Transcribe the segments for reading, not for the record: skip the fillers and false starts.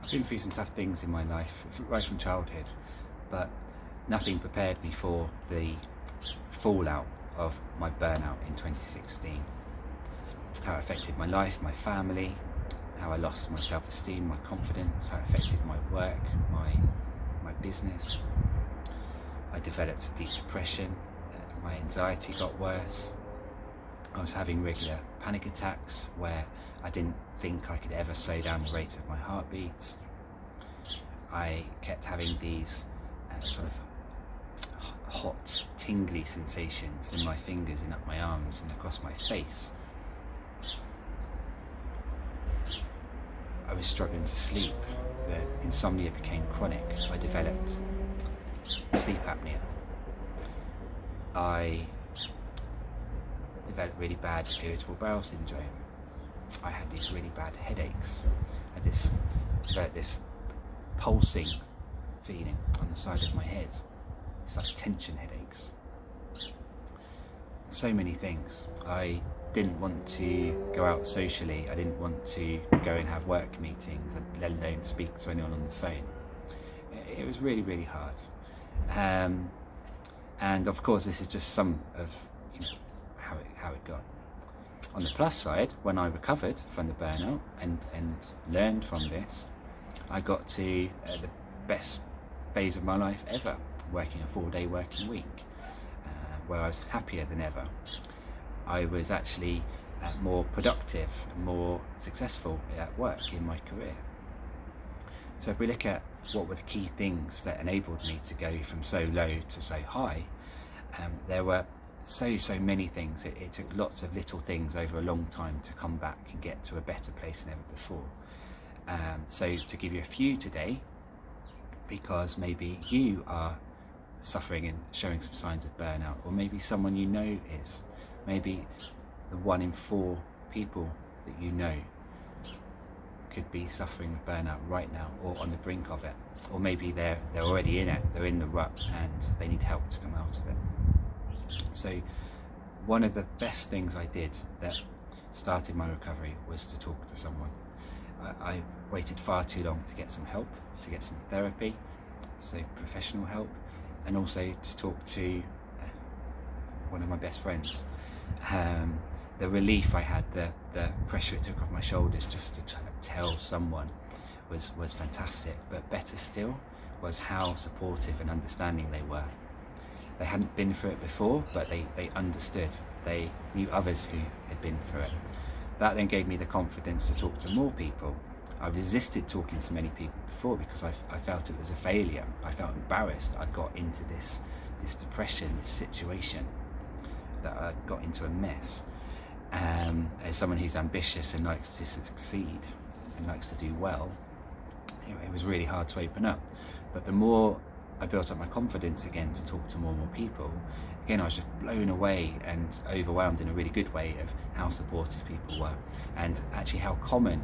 I've been through some tough things in my life, right from childhood, but nothing prepared me for the fallout of my burnout in 2016. How it affected my life, my family, how I lost my self-esteem, my confidence, how it affected my work, my business. I developed deep depression, my anxiety got worse. I was having regular panic attacks where I didn't think I could ever slow down the rate of my heartbeat. I kept having these sort of hot, tingly sensations in my fingers and up my arms and across my face. I was struggling to sleep. The insomnia became chronic. I developed sleep apnea. I developed really bad irritable bowel syndrome. I had these really bad headaches. I developed this pulsing feeling on the side of my head. It's like tension headaches. So many things. I didn't want to go out socially. I didn't want to go and have work meetings, let alone speak to anyone on the phone. It was really, really hard. And of course, this is just some of how it got. On the plus side, when I recovered from the burnout and learned from this, I got to the best phase of my life ever, working a 4-day working week, where I was happier than ever. I was actually more productive, more successful at work in my career. So if we look at what were the key things that enabled me to go from so low to so high, there were so many things. It took lots of little things over a long time to come back and get to a better place than ever before. So to give you a few today, because maybe you are suffering and showing some signs of burnout, or maybe someone you know is, maybe the 1 in 4 people that you know could be suffering with burnout right now, or on the brink of it, or maybe they're already in it, they're in the rut and they need help to come out of it. So one of the best things I did that started my recovery was to talk to someone. I waited far too long to get some help, to get some therapy, so professional help, and also to talk to one of my best friends. The relief I had, the pressure it took off my shoulders just to tell someone was fantastic, but better still was how supportive and understanding they were. They hadn't been through it before, but they understood. They knew others who had been through it. That then gave me the confidence to talk to more people. I resisted talking to many people before because I felt it was a failure. I felt embarrassed. I got into this depression, this situation, that I got into a mess. As someone who's ambitious and likes to succeed and likes to do well, it was really hard to open up. But the more I built up my confidence again to talk to more and more people, again I was just blown away and overwhelmed in a really good way of how supportive people were, and actually how common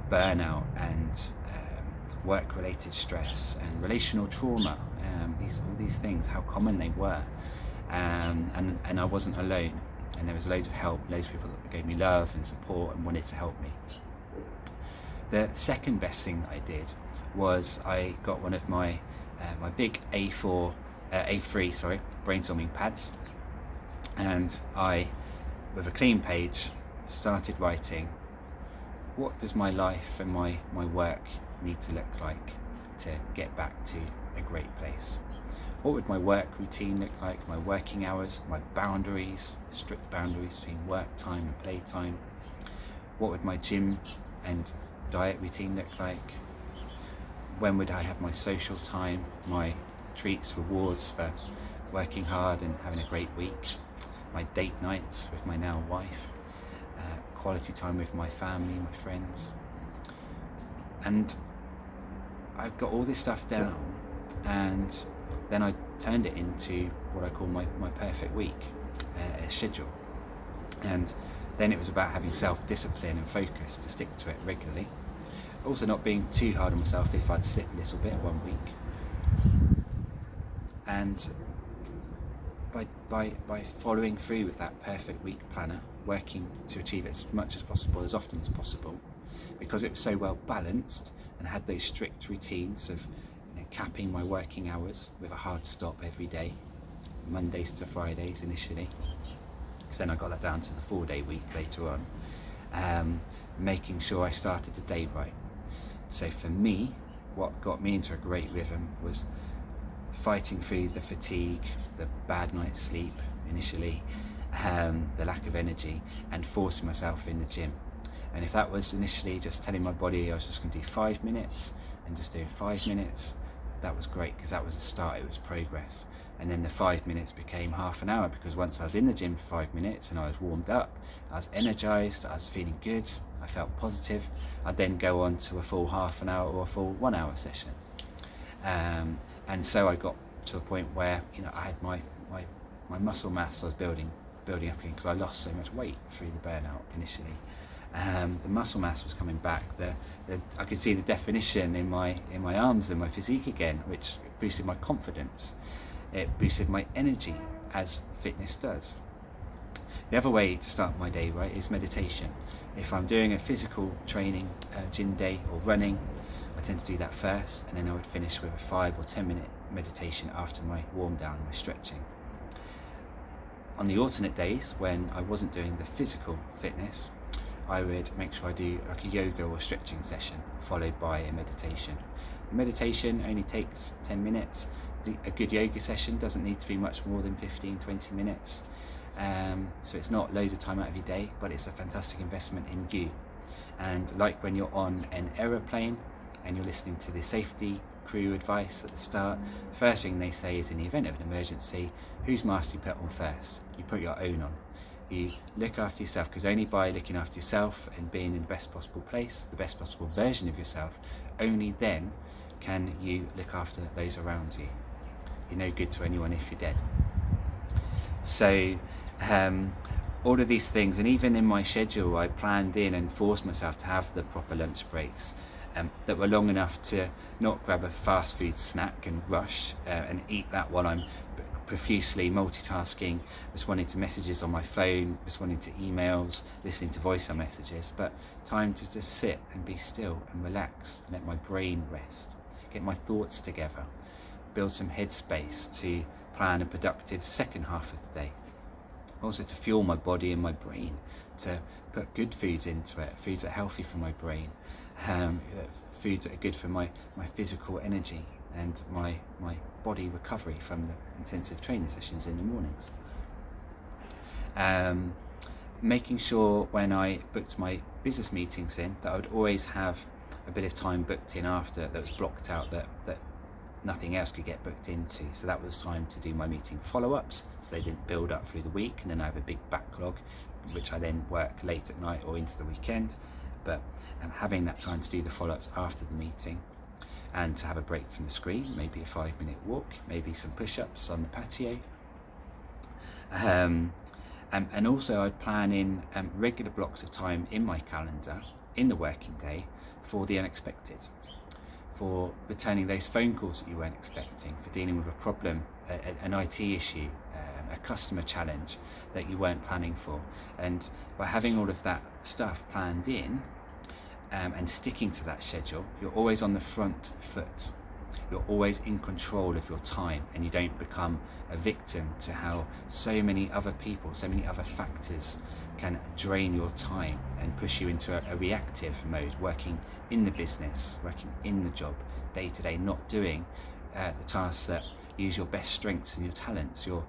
burnout and work-related stress and relational trauma, all these things, how common they were, and I wasn't alone, and there was loads of help, loads of people that gave me love and support and wanted to help me. The second best thing that I did was I got one of my big A3 brainstorming pads, and I, with a clean page, started writing, what does my life and my work need to look like to get back to a great place? What would my work routine look like, my working hours, my boundaries, strict boundaries between work time and play time? What would my gym and diet routine look like? When would I have my social time, my treats, rewards for working hard and having a great week, my date nights with my now wife, quality time with my family, my friends? And I got all this stuff down, and then I turned it into what I call my perfect week, a schedule. And then it was about having self-discipline and focus to stick to it regularly. Also not being too hard on myself if I'd slip a little bit one week. And by following through with that perfect week planner, working to achieve it as much as possible, as often as possible, because it was so well balanced and had those strict routines of capping my working hours with a hard stop every day, Mondays to Fridays initially, because then I got that down to the 4-day week later on, making sure I started the day right. So for me, what got me into a great rhythm was fighting through the fatigue, the bad night's sleep initially, the lack of energy, and forcing myself in the gym. And if that was initially just telling my body I was just going to do 5 minutes and just doing 5 minutes, that was great, because that was a start, it was progress. And then the 5 minutes became half an hour, because once I was in the gym for 5 minutes and I was warmed up, I was energized, I was feeling good, I felt positive, I'd then go on to a full half an hour or a full 1 hour session. And so I got to a point where I had my muscle mass I was building up again, because I lost so much weight through the burnout initially. The muscle mass was coming back. I could see the definition in my arms and my physique again, which boosted my confidence. It boosted my energy, as fitness does. The other way to start my day right is meditation. If I'm doing a physical training, gym day or running, I tend to do that first, and then I would finish with a 5 or 10 minute meditation after my warm down, my stretching. On the alternate days when I wasn't doing the physical fitness, I would make sure I do like a yoga or stretching session followed by a meditation. The meditation only takes 10 minutes. A good yoga session doesn't need to be much more than 15-20 minutes. So it's not loads of time out of your day, but it's a fantastic investment in you. And like when you're on an aeroplane and you're listening to the safety crew advice at the start, the first thing they say is, in the event of an emergency, whose mask do you put on first? You put your own on. You look after yourself, because only by looking after yourself and being in the best possible place, the best possible version of yourself, only then can you look after those around you. You're no good to anyone if you're dead. So all of these things, and even in my schedule, I planned in and forced myself to have the proper lunch breaks that were long enough to not grab a fast food snack and rush and eat that while I'm profusely multitasking, responding to messages on my phone, responding to emails, listening to voice messages, but time to just sit and be still and relax, let my brain rest, get my thoughts together, build some headspace to plan a productive second half of the day. Also to fuel my body and my brain, to put good foods into it, foods that are healthy for my brain, foods that are good for my physical energy and my body recovery from the intensive training sessions in the mornings. Making sure when I booked my business meetings in that I would always have a bit of time booked in after that was blocked out, that nothing else could get booked into. So that was time to do my meeting follow-ups, so they didn't build up through the week, and then I have a big backlog which I then work late at night or into the weekend. But having that time to do the follow-ups after the meeting, and to have a break from the screen, maybe a 5-minute walk, maybe some push-ups on the patio. And also I'd plan in regular blocks of time in my calendar in the working day for the unexpected, for returning those phone calls that you weren't expecting, for dealing with a problem, an IT issue, a customer challenge that you weren't planning for. And by having all of that stuff planned in, and sticking to that schedule, you're always on the front foot. You're always in control of your time, and you don't become a victim to how so many other people, so many other factors can drain your time and push you into a reactive mode, working in the business, working in the job day to day, not doing the tasks that use your best strengths and your talents, your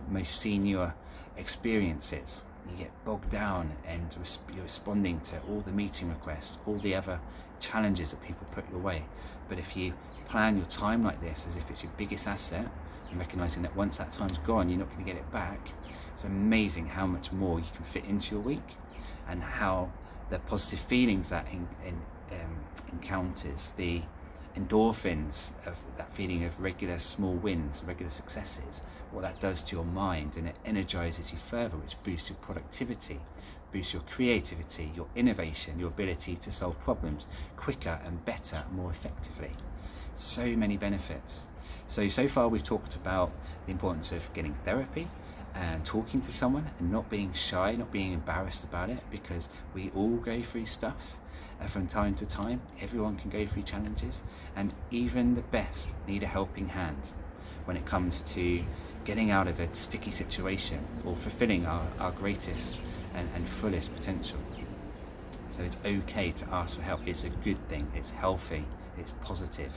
most senior experiences. You get bogged down and you're responding to all the meeting requests, all the other challenges that people put your way. But if you plan your time like this, as if it's your biggest asset, and recognizing that once that time's gone, you're not going to get it back, it's amazing how much more you can fit into your week, and how the positive feelings that encounters, the endorphins of that feeling of regular small wins, regular successes, what that does to your mind, and it energizes you further, which boosts your productivity, boosts your creativity, your innovation, your ability to solve problems quicker and better, more effectively. So many benefits. So far we've talked about the importance of getting therapy and talking to someone and not being shy, not being embarrassed about it, because we all go through stuff. from time to time. Everyone can go through challenges, and even the best need a helping hand when it comes to getting out of a sticky situation or fulfilling our greatest and fullest potential. So it's okay to ask for help. It's a good thing, it's healthy, it's positive.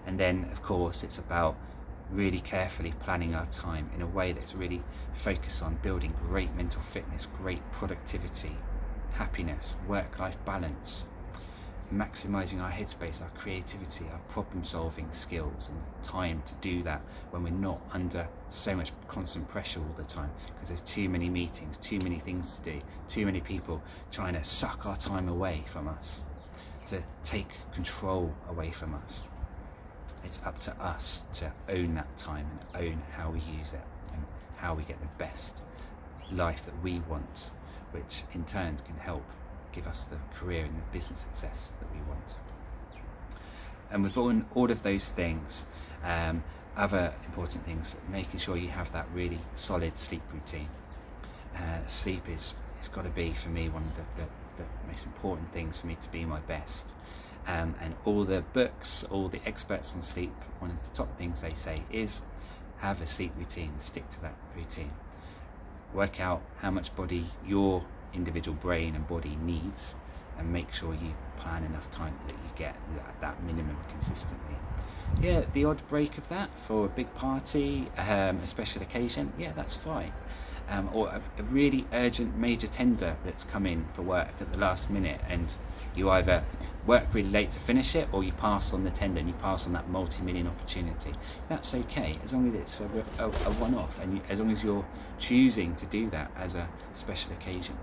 And then of course it's about really carefully planning our time in a way that's really focused on building great mental fitness, great productivity, happiness, work-life balance, maximizing our headspace, our creativity, our problem-solving skills, and time to do that when we're not under so much constant pressure all the time, because there's too many meetings, too many things to do, too many people trying to suck our time away from us, to take control away from us. It's up to us to own that time and own how we use it and how we get the best life that we want, which in turn can help give us the career and the business success that we want. And with all of those things, other important things, making sure you have that really solid sleep routine. Sleep it's got to be, for me, one of the most important things for me to be my best. And all the books, all the experts on sleep, one of the top things they say is have a sleep routine, stick to that routine. Work out how much body your individual brain and body needs, and make sure you plan enough time that you get that minimum consistently. Yeah, the odd break of that for a big party, a special occasion, yeah, that's fine. Or a really urgent major tender that's come in for work at the last minute, and you either work really late to finish it or you pass on the tender and you pass on that multi-million opportunity. That's okay, as long as it's a one-off, and as long as you're choosing to do that as a special occasion.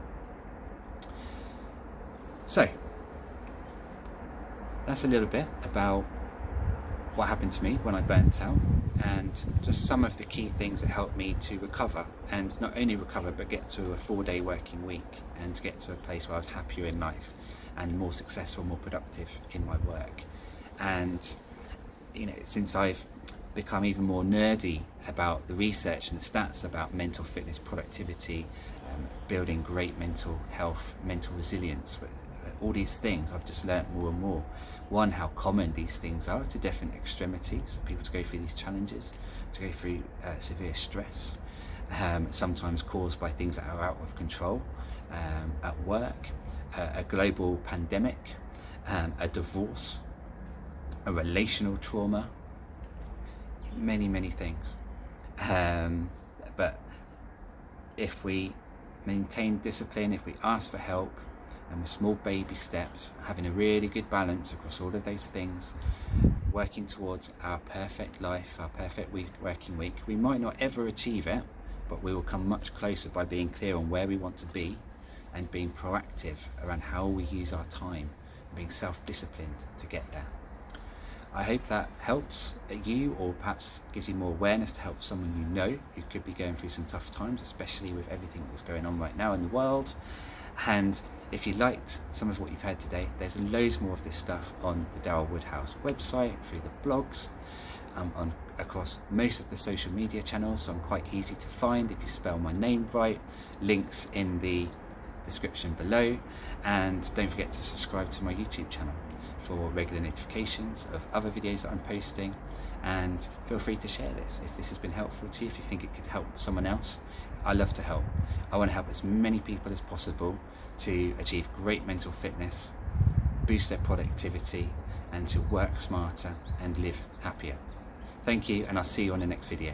So that's a little bit about what happened to me when I burnt out, and just some of the key things that helped me to recover, and not only recover but get to a 4-day working week and get to a place where I was happier in life and more successful, more productive in my work. And you know, since I've become even more nerdy about the research and the stats about mental fitness, productivity, building great mental health, mental resilience, all these things, I've just learnt more and more. One, how common these things are to different extremities for people to go through these challenges, to go through severe stress, sometimes caused by things that are out of control, at work, a global pandemic, a divorce, a relational trauma, many things. But if we maintain discipline, if we ask for help, and with small baby steps, having a really good balance across all of those things, working towards our perfect life, our perfect working week, we might not ever achieve it, but we will come much closer by being clear on where we want to be and being proactive around how we use our time and being self-disciplined to get there. I hope that helps you, or perhaps gives you more awareness to help someone you know who could be going through some tough times, especially with everything that's going on right now in the world. And if you liked some of what you've heard today, there's loads more of this stuff on the Daryl Woodhouse website, through the blogs, across most of the social media channels, so I'm quite easy to find if you spell my name right. Links in the description below, and don't forget to subscribe to my YouTube channel for regular notifications of other videos that I'm posting, and feel free to share this if this has been helpful to you, if you think it could help someone else. I love to help. I want to help as many people as possible to achieve great mental fitness, boost their productivity, and to work smarter and live happier. Thank you, and I'll see you on the next video.